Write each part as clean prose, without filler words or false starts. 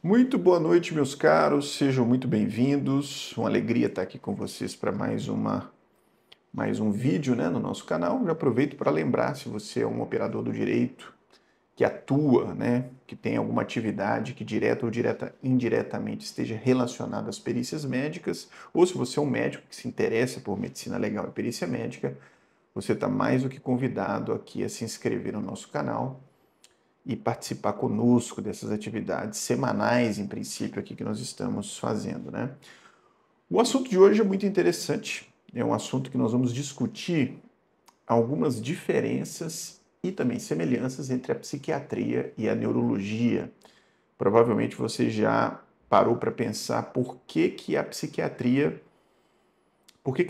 Muito boa noite, meus caros, sejam muito bem-vindos. Uma alegria estar aqui com vocês para mais um vídeo, né, no nosso canal. Já aproveito para lembrar, se você é um operador do direito que atua, né, que tem alguma atividade que direta ou indiretamente esteja relacionada às perícias médicas, ou se você é um médico que se interessa por medicina legal e perícia médica, você está mais do que convidado aqui a se inscrever no nosso canal e participar conosco dessas atividades semanais, em princípio, aqui que nós estamos fazendo, né? O assunto de hoje é muito interessante. É um assunto que nós vamos discutir algumas diferenças e também semelhanças entre a psiquiatria e a neurologia. Provavelmente você já parou para pensar por que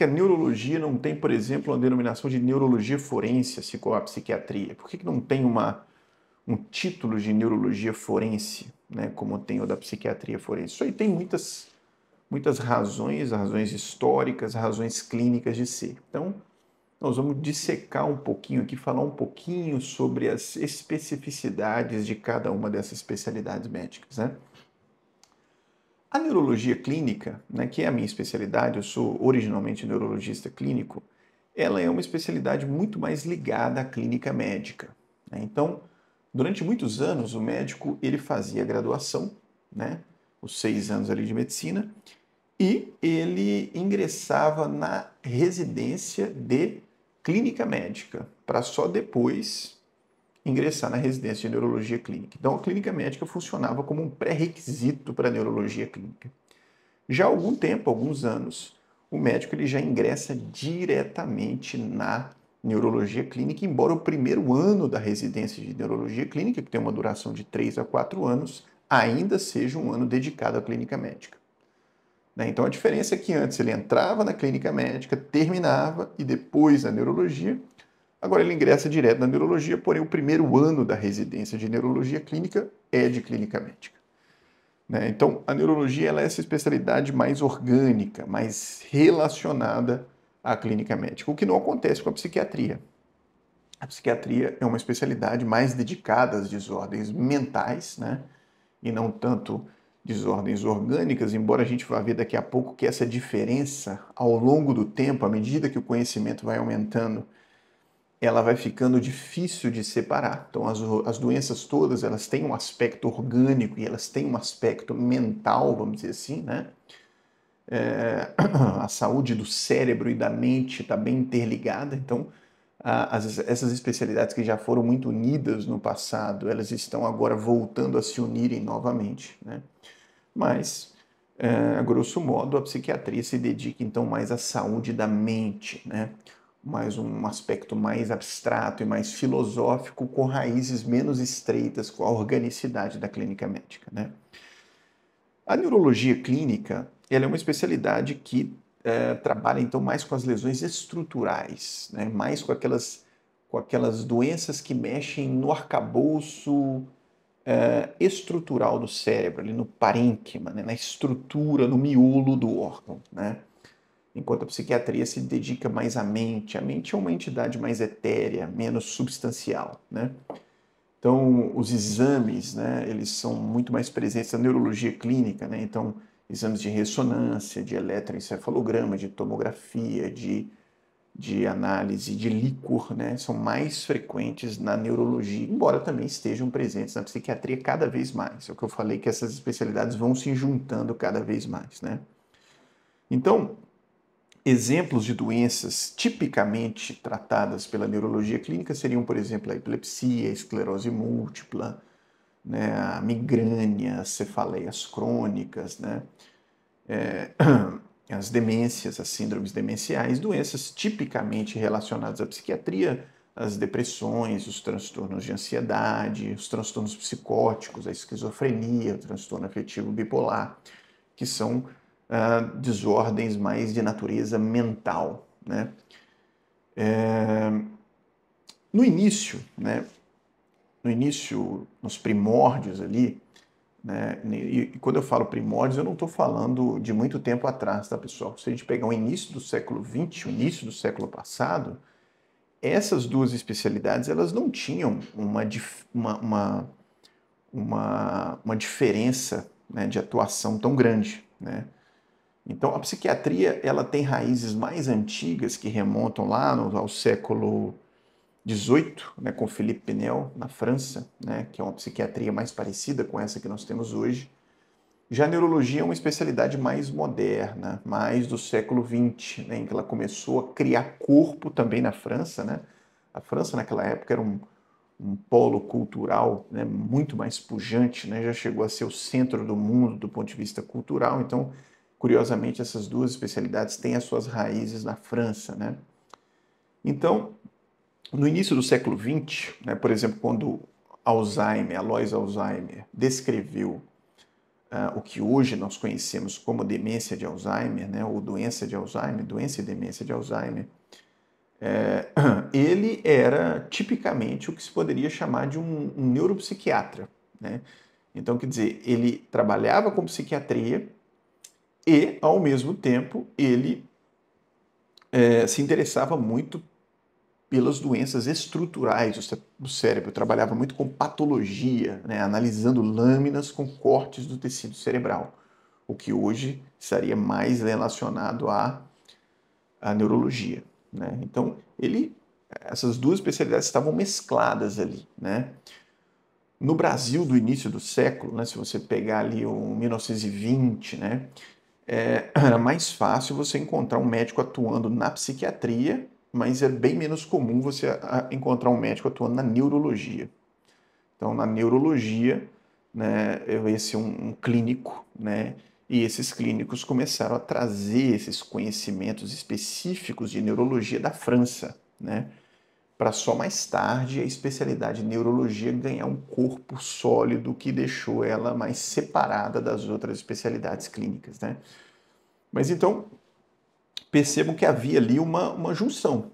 a neurologia não tem, por exemplo, uma denominação de neurologia forense, assim como a psiquiatria? Por que não tem um título de neurologia forense, né, como tem o da psiquiatria forense? Isso aí tem muitas razões históricas, razões clínicas de ser. Então, nós vamos dissecar um pouquinho aqui, falar um pouquinho sobre as especificidades de cada uma dessas especialidades médicas, né? A neurologia clínica, né, que é a minha especialidade, eu sou originalmente neurologista clínico, ela é uma especialidade muito mais ligada à clínica médica, né? Então, durante muitos anos, o médico ele fazia graduação, né, os 6 anos ali de medicina, e ele ingressava na residência de clínica médica, para só depois ingressar na residência de neurologia clínica. Então, a clínica médica funcionava como um pré-requisito para a neurologia clínica. Já há algum tempo, alguns anos, o médico ele já ingressa diretamente na neurologia clínica, embora o primeiro ano da residência de neurologia clínica, que tem uma duração de 3 a 4 anos, ainda seja um ano dedicado à clínica médica. Né? Então a diferença é que antes ele entrava na clínica médica, terminava e depois na neurologia. Agora ele ingressa direto na neurologia, porém o primeiro ano da residência de neurologia clínica é de clínica médica. Né? Então, a neurologia ela é essa especialidade mais orgânica, mais relacionada à clínica médica, o que não acontece com a psiquiatria. A psiquiatria é uma especialidade mais dedicada às desordens mentais, né? E não tanto desordens orgânicas, embora a gente vá ver daqui a pouco que essa diferença, ao longo do tempo, à medida que o conhecimento vai aumentando, ela vai ficando difícil de separar. Então, as doenças todas, elas têm um aspecto orgânico e elas têm um aspecto mental, vamos dizer assim, né? A saúde do cérebro e da mente está bem interligada, então essas especialidades que já foram muito unidas no passado, elas estão agora voltando a se unirem novamente, né? Mas, a grosso modo, a psiquiatria se dedica então mais à saúde da mente, né? Mais um aspecto mais abstrato e mais filosófico, com raízes menos estreitas com a organicidade da clínica médica, né? A neurologia clínica, ela é uma especialidade que trabalha então mais com as lesões estruturais, né? Mais com aquelas doenças que mexem no arcabouço estrutural do cérebro, ali no parênquima, né? Na estrutura, no miolo do órgão, né? Enquanto a psiquiatria se dedica mais à mente. A mente é uma entidade mais etérea, menos substancial, né? Então, os exames, né, eles são muito mais presentes na neurologia clínica, né? Então, exames de ressonância, de eletroencefalograma, de tomografia, de análise de líquor, né, são mais frequentes na neurologia, embora também estejam presentes na psiquiatria cada vez mais. É o que eu falei, que essas especialidades vão se juntando cada vez mais, né? Então, exemplos de doenças tipicamente tratadas pela neurologia clínica seriam, por exemplo, a epilepsia, a esclerose múltipla, né, a migrânia, as cefaleias crônicas, né, as demências, as síndromes demenciais, doenças tipicamente relacionadas à psiquiatria, as depressões, os transtornos de ansiedade, os transtornos psicóticos, a esquizofrenia, o transtorno afetivo bipolar, que são desordens mais de natureza mental, né? No início, né? No início, nos primórdios ali, né? E quando eu falo primórdios, eu não estou falando de muito tempo atrás, tá, pessoal? Se a gente pegar o início do século XX, o início do século passado, essas duas especialidades elas não tinham uma diferença né, de atuação tão grande, né? Então, a psiquiatria ela tem raízes mais antigas que remontam lá ao século XVIII, né, com Philippe Pinel, na França, né, que é uma psiquiatria mais parecida com essa que nós temos hoje. Já a neurologia é uma especialidade mais moderna, mais do século XX, né, em que ela começou a criar corpo também na França, né? A França, naquela época, era um polo cultural, né, muito mais pujante, né? Já chegou a ser o centro do mundo do ponto de vista cultural. Então, curiosamente, essas duas especialidades têm as suas raízes na França, né? Então, no início do século XX, né, por exemplo, quando Alois Alzheimer, descreveu o que hoje nós conhecemos como demência de Alzheimer, né, ou doença de Alzheimer, doença e demência de Alzheimer, ele era tipicamente o que se poderia chamar de um neuropsiquiatra, né? Então, quer dizer, ele trabalhava com psiquiatria e, ao mesmo tempo, ele se interessava muito pelas doenças estruturais do cérebro, trabalhava muito com patologia, né, analisando lâminas com cortes do tecido cerebral, o que hoje estaria mais relacionado à neurologia, né? Então, essas duas especialidades estavam mescladas ali, né? No Brasil do início do século, né, se você pegar ali o 1920, né, era mais fácil você encontrar um médico atuando na psiquiatria, mas é bem menos comum você encontrar um médico atuando na neurologia. Então, na neurologia, né, esse é um clínico, né, e esses clínicos começaram a trazer esses conhecimentos específicos de neurologia da França, né, para só mais tarde a especialidade de neurologia ganhar um corpo sólido que deixou ela mais separada das outras especialidades clínicas, né? Mas então, percebam que havia ali uma junção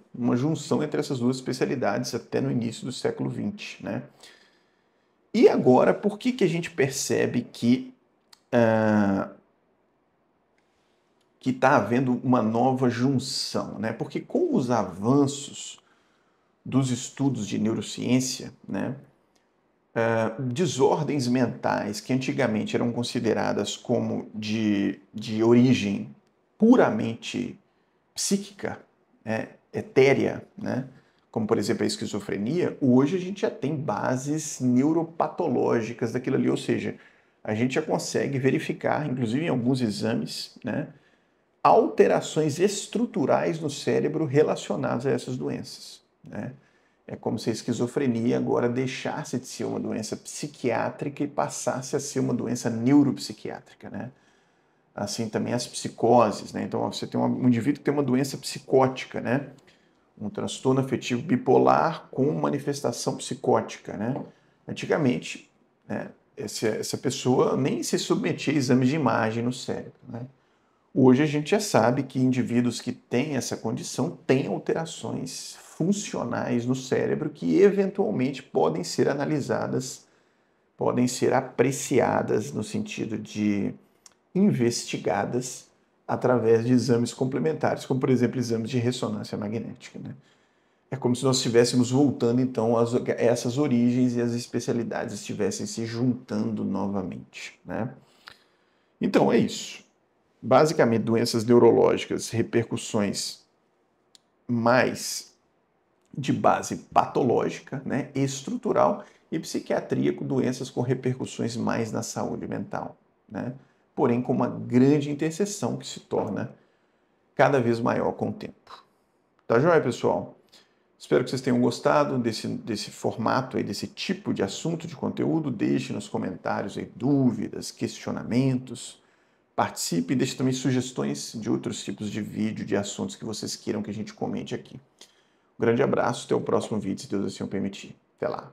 entre essas duas especialidades até no início do século XX, né? E agora, por que a gente percebe que está havendo uma nova junção, né? Porque com os avanços dos estudos de neurociência, né, desordens mentais que antigamente eram consideradas como de origem puramente psíquica, né, etérea, né, como por exemplo a esquizofrenia, hoje a gente já tem bases neuropatológicas daquilo ali, ou seja, a gente já consegue verificar, inclusive em alguns exames, né, alterações estruturais no cérebro relacionadas a essas doenças, né? É como se a esquizofrenia agora deixasse de ser uma doença psiquiátrica e passasse a ser uma doença neuropsiquiátrica, né? Assim também as psicoses, né? Então você tem um indivíduo que tem uma doença psicótica, né? Um transtorno afetivo bipolar com manifestação psicótica, né? Antigamente, né, essa pessoa nem se submetia a exames de imagem no cérebro, né? Hoje a gente já sabe que indivíduos que têm essa condição têm alterações funcionais no cérebro que eventualmente podem ser analisadas, podem ser apreciadas no sentido de investigadas através de exames complementares, como por exemplo exames de ressonância magnética, né? É como se nós estivéssemos voltando então a essas origens e as especialidades estivessem se juntando novamente, né? Então é isso. Basicamente, doenças neurológicas, repercussões mais de base patológica, né, estrutural, e psiquiatria com doenças com repercussões mais na saúde mental, né? Porém, com uma grande interseção que se torna cada vez maior com o tempo. Tá joia, pessoal? Espero que vocês tenham gostado desse formato aí, desse tipo de assunto, de conteúdo. Deixe nos comentários aí dúvidas, questionamentos. Participe e deixe também sugestões de outros tipos de vídeo, de assuntos que vocês queiram que a gente comente aqui. Um grande abraço, até o próximo vídeo, se Deus assim o permitir. Até lá.